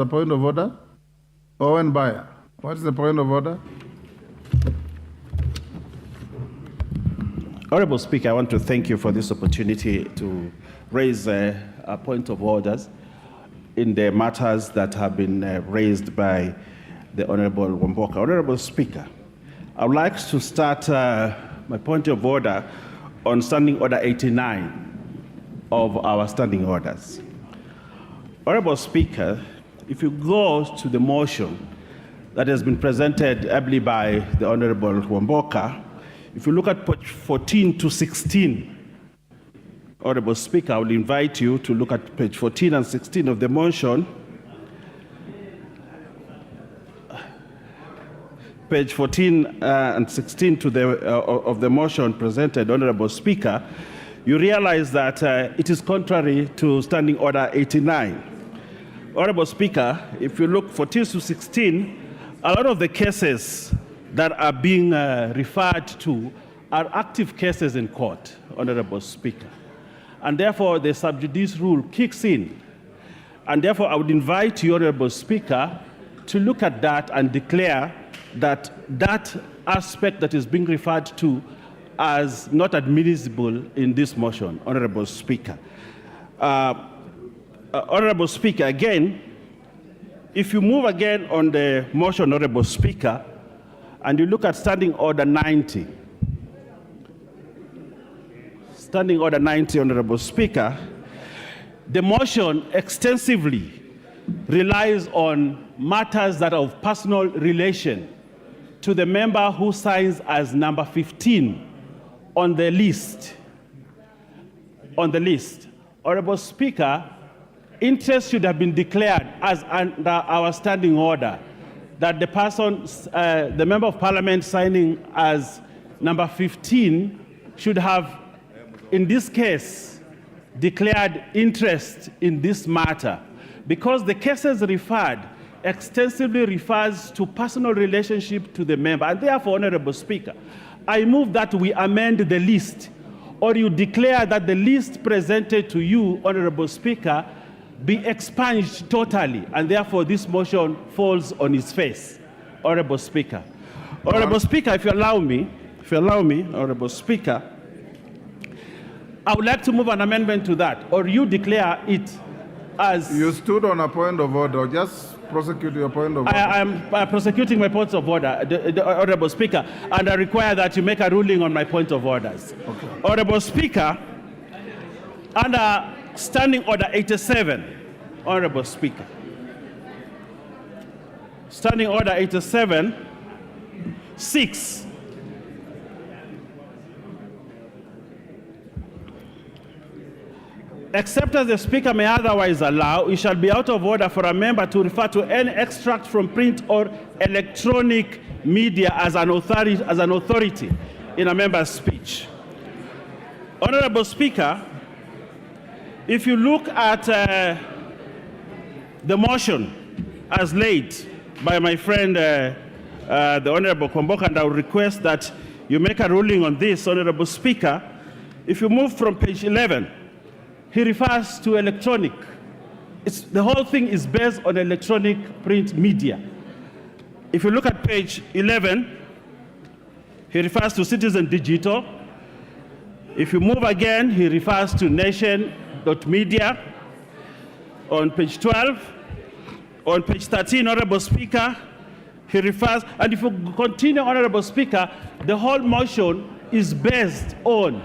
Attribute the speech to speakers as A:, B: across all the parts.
A: The point of order? Owen Baya. What is the point of order?
B: Honorable Speaker, I want to thank you for this opportunity to raise a point of orders in the matters that have been raised by the Honorable Wamboka. Honorable Speaker, I would like to start my point of order on Standing Order 89 of our standing orders. Honorable Speaker, if you go to the motion that has been presented ably by the Honorable Wamboka, if you look at page 14 to 16, Honorable Speaker, I will invite you to look at page 14 and 16 of the motion. Page 14 and 16 of the motion presented, Honorable Speaker, you realize that it is contrary to Standing Order 89. Honorable Speaker, if you look 14 to 16, a lot of the cases that are being referred to are active cases in court, Honorable Speaker. And therefore, the sub judice rule kicks in. And therefore, I would invite you, Honorable Speaker, to look at that and declare that that aspect that is being referred to as not admissible in this motion, Honorable Speaker. Honorable Speaker, again, if you move again on the motion, Honorable Speaker, and you look at Standing Order 90. Standing Order 90, Honorable Speaker, the motion extensively relies on matters that are of personal relation to the member who signs as number 15 on the list. Honorable Speaker, interest should have been declared as under our standing order that the person, the member of parliament signing as number 15 should have, in this case, declared interest in this matter, because the cases referred extensively refers to personal relationship to the member. And therefore, Honorable Speaker, I move that we amend the list, or you declare that the list presented to you, Honorable Speaker, be expunged totally, and therefore this motion falls on its face, Honorable Speaker. Honorable Speaker, if you allow me, Honorable Speaker, I would like to move an amendment to that, or you declare it as...
A: You stood on a point of order. Just prosecute your point of order.
B: I am prosecuting my points of order, the Honorable Speaker, and I require that you make a ruling on my point of orders. Okay. Honorable Speaker, under Standing Order 87, Honorable Speaker. Standing Order 87, 6. Except as the Speaker may otherwise allow, it shall be out of order for a member to refer to any extract from print or electronic media as an authority in a member's speech. Honorable Speaker, if you look at the motion as laid by my friend, the Honorable Kwamboka, and I will request that you make a ruling on this, Honorable Speaker. If you move from page 11, he refers to electronic. The whole thing is based on electronic print media. If you look at page 11, he refers to Citizen Digital. If you move again, he refers to Nation.media. On page 12, on page 13, Honorable Speaker, he refers, and if you continue, Honorable Speaker, the whole motion is based on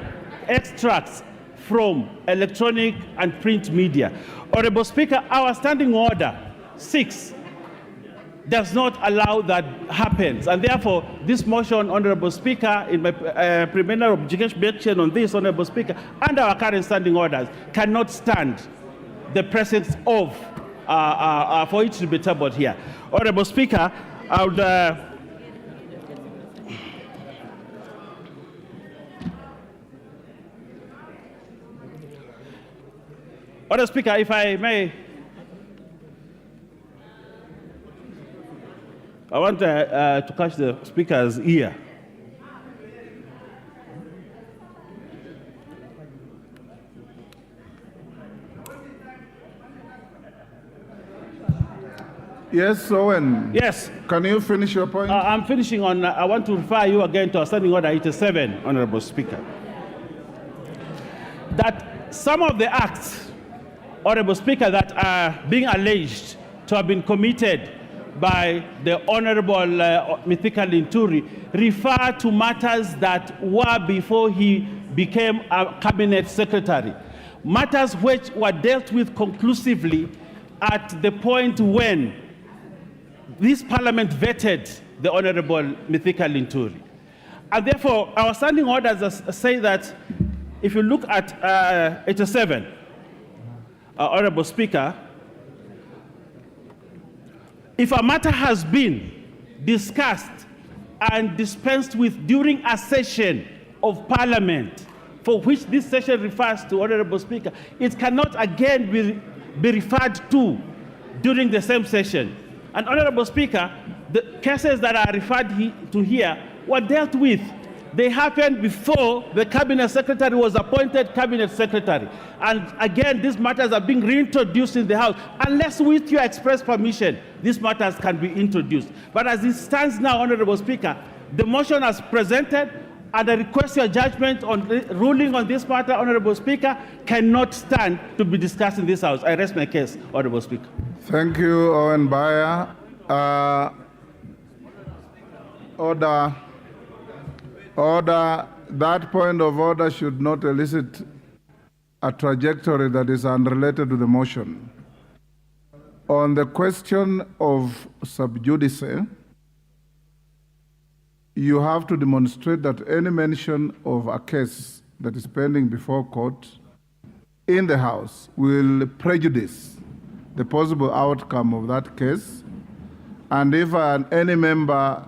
B: extracts from electronic and print media. Honorable Speaker, our standing order 6 does not allow that happens, and therefore this motion, Honorable Speaker, in my preliminary objection on this, Honorable Speaker, under our current standing orders, cannot stand the presence of for it to be tabled here. Honorable Speaker, I would Honorable Speaker, if I may, I want to catch the Speaker's ear.
A: Yes, Owen.
B: Yes,
A: Can you finish your point?
B: I'm finishing on, I want to refer you again to our Standing Order 87, Honorable Speaker. That some of the acts, Honorable Speaker, that are being alleged to have been committed by the Honorable Mithika Linturi refer to matters that were before he became a cabinet secretary. Matters which were dealt with conclusively at the point when this parliament vetted the Honorable Mithika Linturi. And therefore, our standing orders say that if you look at 87, Honorable Speaker, if a matter has been discussed and dispensed with during a session of Parliament, for which this session refers to, Honorable Speaker, it cannot again be referred to during the same session. And Honorable Speaker, the cases that are referred to here were dealt with. They happened before the Cabinet Secretary was appointed Cabinet Secretary. And again, these matters are being reintroduced in the House. Unless with your express permission, these matters can be introduced. But as it stands now, Honorable Speaker, the motion as presented and I request your judgment on ruling on this matter, Honorable Speaker, cannot stand to be discussed in this House. I rest my case, Honorable Speaker.
A: Thank you, Owen Baya. Order. That point of order should not elicit a trajectory that is unrelated to the motion. On the question of sub judice, you have to demonstrate that any mention of a case that is pending before court in the House will prejudice the possible outcome of that case. And if any member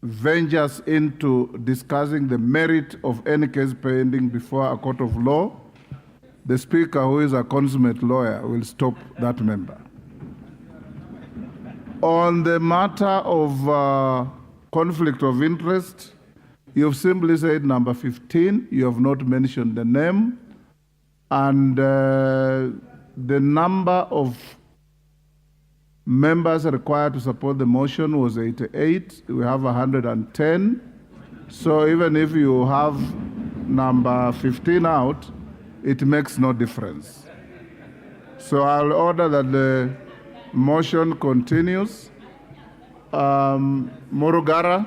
A: ventures into discussing the merit of any case pending before a court of law, the Speaker, who is a consummate lawyer, will stop that member. On the matter of conflict of interest, you've simply said number 15. You have not mentioned the name. And the number of members required to support the motion was 88. We have 110. So even if you have number 15 out, it makes no difference. So I'll order that the motion continues. Murugara.